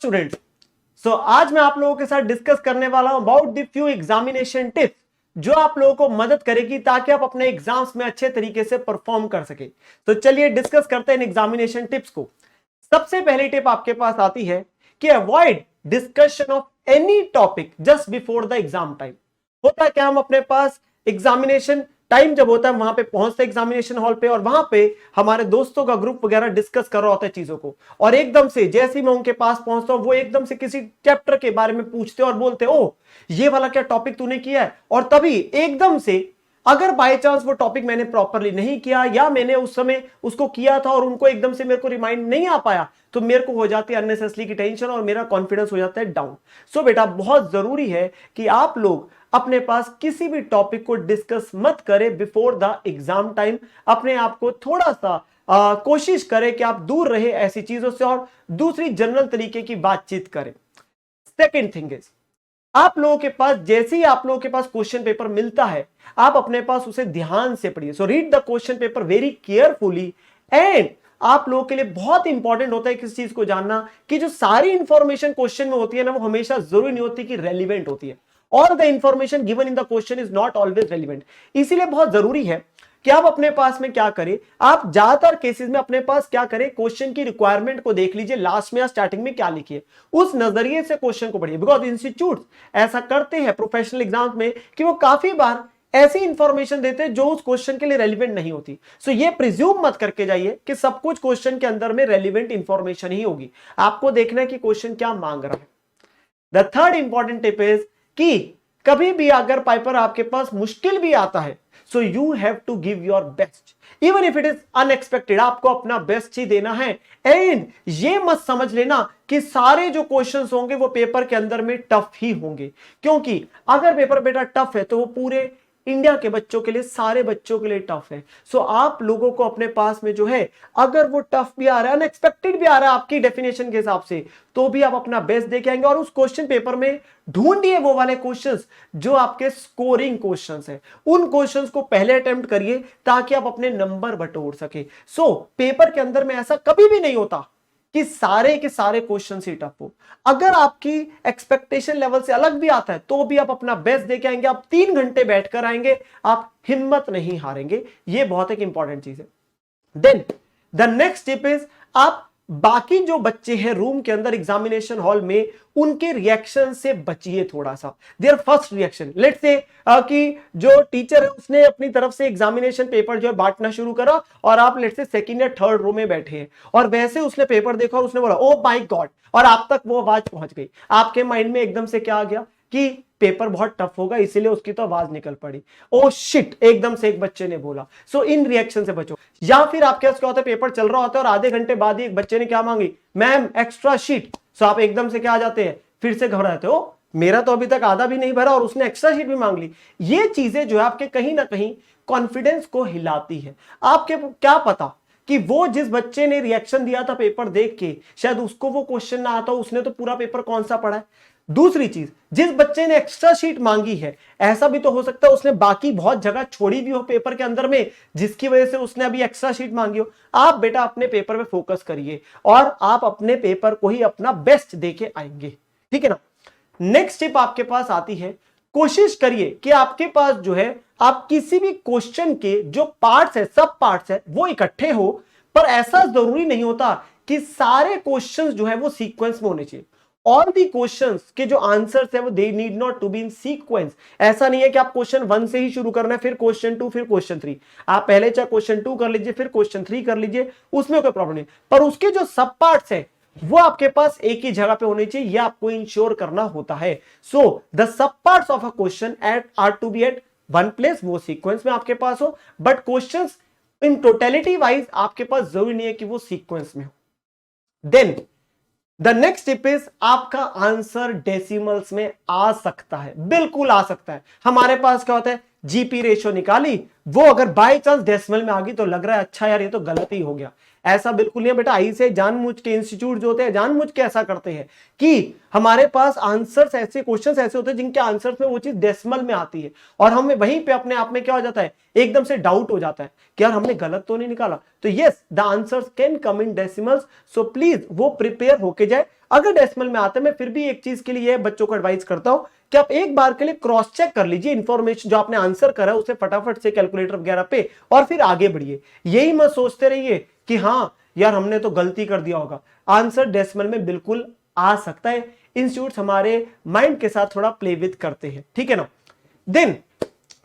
Students, सो आज मैं आप लोगों के साथ डिस्कस करने वाला हूं about the few examination tips जो आप लोगों को मदद करेगी ताकि आप अपने एग्जाम्स में अच्छे तरीके से परफॉर्म कर सके। तो चलिए डिस्कस करते हैं इन एग्जामिनेशन टिप्स को। सबसे पहली टिप आपके पास आती है कि avoid discussion of any topic just before the exam time. होता है क्या, हम अपने पास एग्जामिनेशन टाइम जब होता है वहां पे पहुंचते एग्जामिनेशन हॉल पे और वहां पे हमारे दोस्तों का ग्रुप वगैरह डिस्कस कर रहा होता है चीजों को, और एकदम से जैसे ही मैं उनके पास पहुंचता हूं वो एकदम से किसी चैप्टर के बारे में पूछते और बोलते ओ ये वाला क्या टॉपिक तूने किया है, और तभी एकदम से अगर बाय चांस वो टॉपिक मैंने प्रॉपरली नहीं किया या मैंने उस समय उसको किया था और उनको एकदम से मेरे को रिमाइंड नहीं आ पाया तो मेरे को हो जाती है अननेसेसरी की टेंशन और मेरा कॉन्फिडेंस हो जाता है डाउन। सो बेटा बहुत जरूरी है कि आप लोग अपने पास किसी भी टॉपिक को डिस्कस मत करें बिफोर द एग्जाम टाइम। अपने आप को थोड़ा सा कोशिश करें कि आप दूर रहे ऐसी चीजों से और दूसरी जनरल तरीके की बातचीत करें। सेकेंड थिंग इज, आप लोगों के पास जैसे ही आप लोगों के पास क्वेश्चन पेपर मिलता है आप अपने पास उसे ध्यान से पढ़िए। So read the question paper very carefully. And आप लोगों के लिए बहुत इंपॉर्टेंट होता है किस चीज को जानना कि जो सारी इंफॉर्मेशन क्वेश्चन में होती है ना वो हमेशा जरूरी नहीं होती कि रेलिवेंट होती है। All the information given in the question is not always relevant. इसीलिए बहुत जरूरी है कि आप अपने पास में क्या करें, आप ज्यादातर केसेस में अपने पास क्या करें, क्वेश्चन की रिक्वायरमेंट को देख लीजिए लास्ट में या स्टार्टिंग में क्या लिखिए, उस नजरिए से क्वेश्चन को पढ़िए। बिकॉज इंस्टीट्यूट ऐसा करते हैं प्रोफेशनल एग्जाम्स में कि वो काफी बार ऐसी इंफॉर्मेशन देते हैं जो उस क्वेश्चन के लिए रेलिवेंट नहीं होती। सो ये प्रिज्यूम मत करके जाइए कि सब कुछ क्वेश्चन के अंदर में रेलिवेंट इंफॉर्मेशन ही होगी। आपको देखना है कि क्वेश्चन क्या मांग रहा है। The third important tip is कि कभी भी अगर पेपर आपके पास मुश्किल भी आता है so you have to give your best even if it is unexpected. आपको अपना बेस्ट ही देना है। एंड ये मत समझ लेना कि सारे जो क्वेश्चंस होंगे वो पेपर के अंदर में टफ ही होंगे, क्योंकि अगर पेपर बेटा टफ है तो वो पूरे इंडिया के बच्चों के लिए, सारे बच्चों के लिए टफ है। सो आप लोगों को अपने पास में जो है अगर वो टफ भी आ रहा है, अनएक्सपेक्टेड भी आ रहा है आपकी डेफिनेशन के हिसाब से, तो भी आप अपना बेस्ट दे के आएंगे और उस क्वेश्चन पेपर में ढूंढिए वो वाले क्वेश्चंस जो आपके स्कोरिंग क्वेश्चंस हैं। उन क्वेश्चंस को पहले अटेम्प्ट करिए ताकि आप अपने नंबर बटोर सके। सो पेपर के अंदर में ऐसा कभी भी नहीं होता कि सारे के सारे क्वेश्चन ही टफ हो। अगर आपकी एक्सपेक्टेशन लेवल से अलग भी आता है तो भी आप अपना बेस्ट देके आएंगे, आप 3 घंटे बैठकर आएंगे, आप हिम्मत नहीं हारेंगे। ये बहुत एक इंपॉर्टेंट चीज है। Then the next tip is, आप बाकी जो बच्चे हैं रूम के अंदर एग्जामिनेशन हॉल में उनके रिएक्शन से बचिए थोड़ा सा। There first reaction, let's say कि जो टीचर है उसने अपनी तरफ से एग्जामिनेशन पेपर जो है बांटना शुरू करा और आप लेट्स से सेकंड या थर्ड रो में बैठे हैं और वैसे उसने पेपर देखा और उसने बोला ओ माय गॉड, और आप तक वो आवाज पहुंच गई। आपके माइंड में एकदम से क्या आ गया कि पेपर बहुत टफ होगा इसीलिए उसकी तो आवाज निकल पड़ी, ओ शिट एकदम से एक बच्चे ने बोला। सो इन रिएक्शन से बचो। या फिर आपके पास क्या होता है, पेपर चल रहा होता है और आधे घंटे बाद ही एक बच्चे ने क्या मांगी, मैम एक्स्ट्रा शीट। सो आप एकदम से क्या आ जाते हैं, फिर से घबरा जाते हो, मेरा तो अभी तक आधा भी नहीं भरा और उसने एक्स्ट्रा शीट भी मांग ली। ये चीजें जो है आपके कहीं ना कहीं कॉन्फिडेंस को हिलाती है। आपके क्या पता कि वो जिस बच्चे ने रिएक्शन दिया था पेपर देख के शायद उसको वो क्वेश्चन ना आता हो, उसने तो पूरा पेपर कौन सा पढ़ा है। दूसरी चीज, जिस बच्चे ने एक्स्ट्रा शीट मांगी है ऐसा भी तो हो सकता है उसने बाकी बहुत जगह छोड़ी भी हो पेपर के अंदर में जिसकी वजह से उसने अभी एक्स्ट्रा शीट मांगी हो। आप बेटा अपने पेपर पे फोकस करिए और आप अपने पेपर को ही अपना बेस्ट देके आएंगे, ठीक है ना। नेक्स्ट टिप आपके पास आती है, कोशिश करिए कि आपके पास जो है आप किसी भी क्वेश्चन के जो पार्ट्स है, सब पार्ट्स है वो इकट्ठे हो, पर ऐसा जरूरी नहीं होता कि सारे क्वेश्चंस जो है वो सीक्वेंस में होने चाहिए। ऑल दी क्वेश्चंस के जो आंसर्स है वो they need not to be in sequence. ऐसा नहीं है कि आप क्वेश्चन 1 से ही शुरू करना है फिर क्वेश्चन 2 फिर क्वेश्चन 3। आप पहले चाहे क्वेश्चन 2 कर लीजिए फिर क्वेश्चन 3 कर लीजिए, उसमें कोई प्रॉब्लम नहीं, पर उसके जो सब पार्ट्स है वो आपके पास एक ही जगह पे होने चाहिए, ये आपको इंश्योर करना होता है। So the sub parts of a question are to be at one place, वो सीक्वेंस में आपके पास हो, but questions in totality wise आपके पास जरूरी नहीं है कि वो सीक्वेंस में हो। Then the next tip is, आपका आंसर डेसिमल्स में आ सकता है, बिल्कुल आ सकता है। हमारे पास क्या होता है, जीपी रेशियो निकाली, वो अगर बाय चांस डेसिमल में आ गई तो लग रहा है अच्छा यार ये तो गलत ही हो गया। ऐसा बिल्कुल नहीं है बेटा, आई से जानबूझ के इंस्टीट्यूट जो होते हैं जानबूझ के ऐसा करते हैं कि हमारे पास आंसर्स ऐसे, क्वेश्चंस ऐसे होते हैं जिनके आंसर्स में वो चीज डेसिमल में आती है और हमें वहीं पे अपने आप में क्या हो जाता है, एकदम से डाउट हो जाता है कि यार हमने गलत तो नहीं निकाला। तो yes, the answers can come in decimals, so please वो प्रिपेयर होके जाए। अगर डेसिमल में आते हैं, मैं फिर भी एक चीज के लिए बच्चों को एडवाइस करता हूं कि आप एक बार के लिए क्रॉस चेक कर लीजिए इंफॉर्मेशन जो आपने आंसर करा उसे फटाफट से कैलकुलेटर वगैरह पे और फिर आगे बढ़िए। यही मत सोचते रहिए कि हाँ यार हमने तो गलती कर दिया होगा। आंसर डेसिमल में बिल्कुल आ सकता है, इंस्टीट्यूट हमारे माइंड के साथ थोड़ा प्ले विद करते हैं, ठीक है ना। Then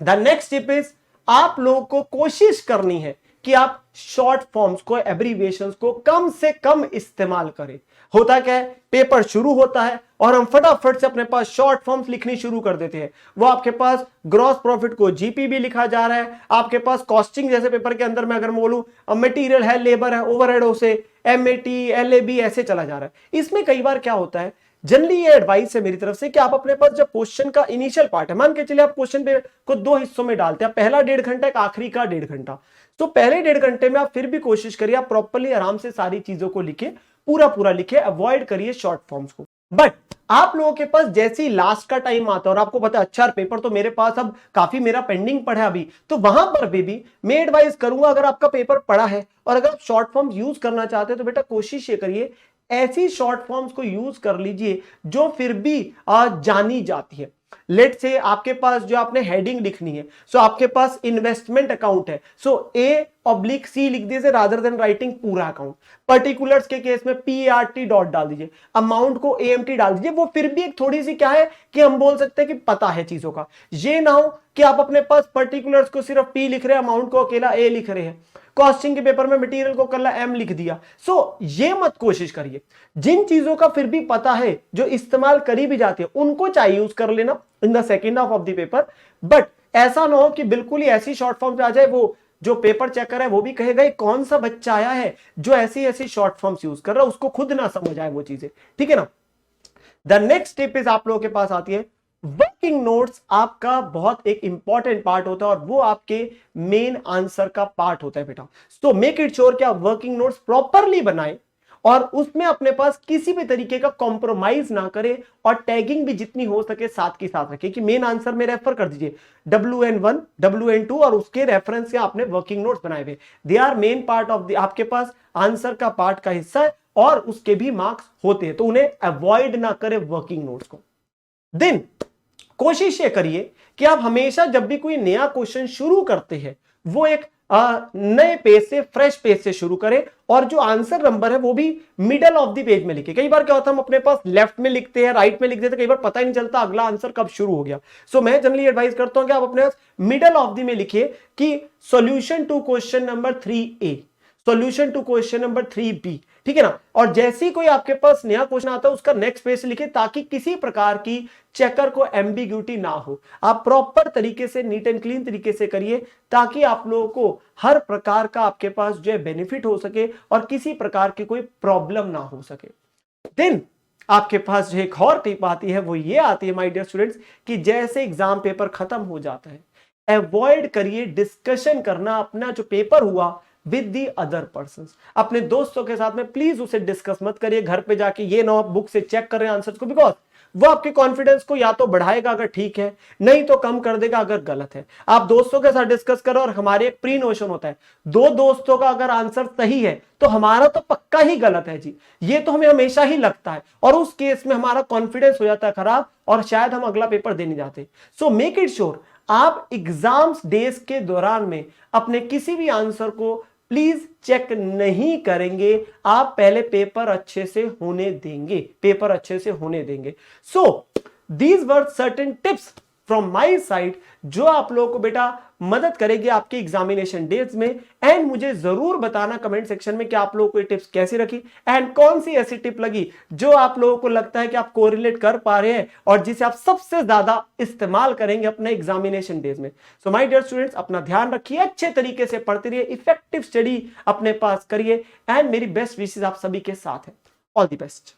the next tip is, आप लोगों को कोशिश करनी है कि आप शॉर्ट फॉर्म्स को, एब्रीविएशंस को कम से कम इस्तेमाल करें। होता क्या है, पेपर शुरू होता है और हम फटाफट से अपने पास शॉर्ट फॉर्म्स लिखनी शुरू कर देते हैं। वो आपके पास ग्रॉस प्रॉफिट को जीपी भी लिखा जा रहा है, आपके पास कॉस्टिंग जैसे पेपर के अंदर में अगर मैं बोलूं मटेरियल है, लेबर है, ओवरहेड से एमएटी एलएबी ऐसे चला जा रहा है। इसमें कई बार क्या होता है, जनरली ये एडवाइस है मेरी तरफ से कि आप अपने पास जब क्वेश्चन का इनिशियल पार्ट है, मान के चलिए आप क्वेश्चन पे को 2 हिस्सों में डालते हैं, पहला 1.5 घंटा एक आखिरी का 1.5 घंटा, तो पहले 1.5 घंटे में आप फिर भी कोशिश करिए आप प्रॉपर्ली आराम से सारी चीजों को लिखे, पूरा पूरा लिखे, अवॉइड करिए शॉर्ट फॉर्म्स को। बट आप लोगों के पास जैसे ही लास्ट का टाइम आता है और आपको पता है अच्छा पेपर तो मेरे पास अब काफी मेरा पेंडिंग पड़ा है अभी, तो वहां पर भी मैं एडवाइस करूंगा अगर आपका पेपर पड़ा है और अगर आप शॉर्ट फॉर्म्स यूज करना चाहते हैं तो बेटा कोशिश ये करिए ऐसी शॉर्ट फॉर्म्स को यूज कर लीजिए जो फिर भी जानी जाती है। लेट से आपके पास जो आपने हेडिंग लिखनी है, सो आपके पास इन्वेस्टमेंट अकाउंट है, सो A/C लिख दीजिए रादर देन राइटिंग पूरा अकाउंट। पर्टिकुलर्स के केस में PART डॉट डाल दीजिए, अमाउंट को AMT डाल दीजिए। वो फिर भी एक थोड़ी सी क्या है कि हम बोल सकते हैं कि पता है चीजों का। ये ना हो कि आप अपने पास पर्टिकुलर्स को सिर्फ P लिख रहे हैं, अमाउंट को अकेला A लिख रहे हैं, कॉस्टिंग के पेपर में मटेरियल को कल M लिख दिया। सो ये मत कोशिश करिए, जिन चीजों का फिर भी पता है जो इस्तेमाल करी भी जाती है उनको चाहिए यूज कर लेना in the second half of the paper. But ऐसा ना हो कि बिल्कुल ही ऐसी शॉर्ट फॉर्म पे आ जाए, वो जो पेपर चेक कर रहा है वो भी कहेगा कौन सा बच्चा आया है जो ऐसी ऐसी शॉर्ट फॉर्म्स यूज कर रहा है, उसको खुद ना समझ आए वो चीजें, ठीक है ना। द नेक्स्ट टिप इज आप लोगों के पास आती है वर्किंग नोट्स। आपका बहुत एक इंपॉर्टेंट पार्ट होता है और वो आपके मेन आंसर का पार्ट होता है बेटा। सो मेक इट श्योर कि आप वर्किंग नोट्स प्रॉपरली बनाएं और उसमें अपने पास किसी भी तरीके का कॉम्प्रोमाइज ना करें और टैगिंग भी जितनी हो सके साथ के साथ रखें कि मेन आंसर में रेफर कर दीजिए WN1 WN2 और उसके रेफरेंस से आपने वर्किंग नोट्स बनाए हुए, they are main part of the आपके पास आंसर का पार्ट का हिस्सा है और उसके भी मार्क्स होते हैं, तो उन्हें अवॉइड ना करें वर्किंग नोट्स को। देन कोशिश ये करिए कि आप हमेशा जब भी कोई नया क्वेश्चन शुरू करते हैं वो एक नए पेज से, फ्रेश पेज से शुरू करें और जो आंसर नंबर है वो भी मिडल ऑफ द पेज में लिखे। कई बार क्या होता है हम अपने पास लेफ्ट में लिखते हैं, राइट में लिख देते हैं, कई बार पता ही नहीं चलता अगला आंसर कब शुरू हो गया। सो मैं जनरली एडवाइस करता हूं कि आप अपने मिडल ऑफ द में लिखिए कि solution to question number 3A, solution to question number 3B, ठीक है ना। और जैसे ही कोई आपके पास नया क्वेश्चन आता है उसका नेक्स्ट पेज से लिखे ताकि किसी प्रकार की चेकर को एम्बिग्यूटी ना हो। आप प्रॉपर तरीके से, नीट एंड क्लीन तरीके से करिए ताकि आप लोगों को हर प्रकार का आपके पास जो है बेनिफिट हो सके और किसी प्रकार की कोई प्रॉब्लम ना हो सके। देन आपके पास जो एक और टिप आती है वो ये आती है माय डियर स्टूडेंट्स कि जैसे एग्जाम पेपर खत्म हो जाता है अवॉइड करिए डिस्कशन करना अपना जो पेपर हुआ विद दी अदर पर्सन। अपने दोस्तों के साथ में प्लीज उसे डिस्कस मत करिए घर पे जाके, ये ना आप बुक से चेक कर रहे हैं आंसर्स को, बिकॉज वो आपके कॉन्फिडेंस को या तो बढ़ाएगा अगर ठीक है, नहीं तो कम कर देगा अगर गलत है। आप दोस्तों के साथ डिस्कस करो और हमारे एक प्री नोशन होता है, 2 दोस्तों का अगर आंसर सही है तो हमारा तो पक्का ही गलत है जी, ये तो हमें हमेशा ही लगता है और उस केस में हमारा कॉन्फिडेंस हो जाता है खराब और शायद हम अगला पेपर देने जाते। सो मेक इट श्योर आप एग्जाम्स डेज के दौरान में अपने किसी भी आंसर को प्लीज चेक नहीं करेंगे, आप पहले पेपर अच्छे से होने देंगे, पेपर अच्छे से होने देंगे। So these were certain tips from my side जो आप लोगों को बेटा मदद करेगी आपके एग्जामिनेशन डेज में। एंड मुझे जरूर बताना कमेंट सेक्शन में कि आप लोगों को ये टिप्स कैसी रखी एंड कौन सी ऐसी टिप लगी जो आप लोगों को लगता है कि आप कोरिलेट कर पा रहे हैं और जिसे आप सबसे ज्यादा इस्तेमाल करेंगे अपने एग्जामिनेशन डेज में। सो माय डियर स्टूडेंट्स, अपना ध्यान रखिए, अच्छे तरीके से पढ़ते रहिए, इफेक्टिव स्टडी अपने पास करिए एंड मेरी बेस्ट विशेस आप सभी के साथ है। All the best.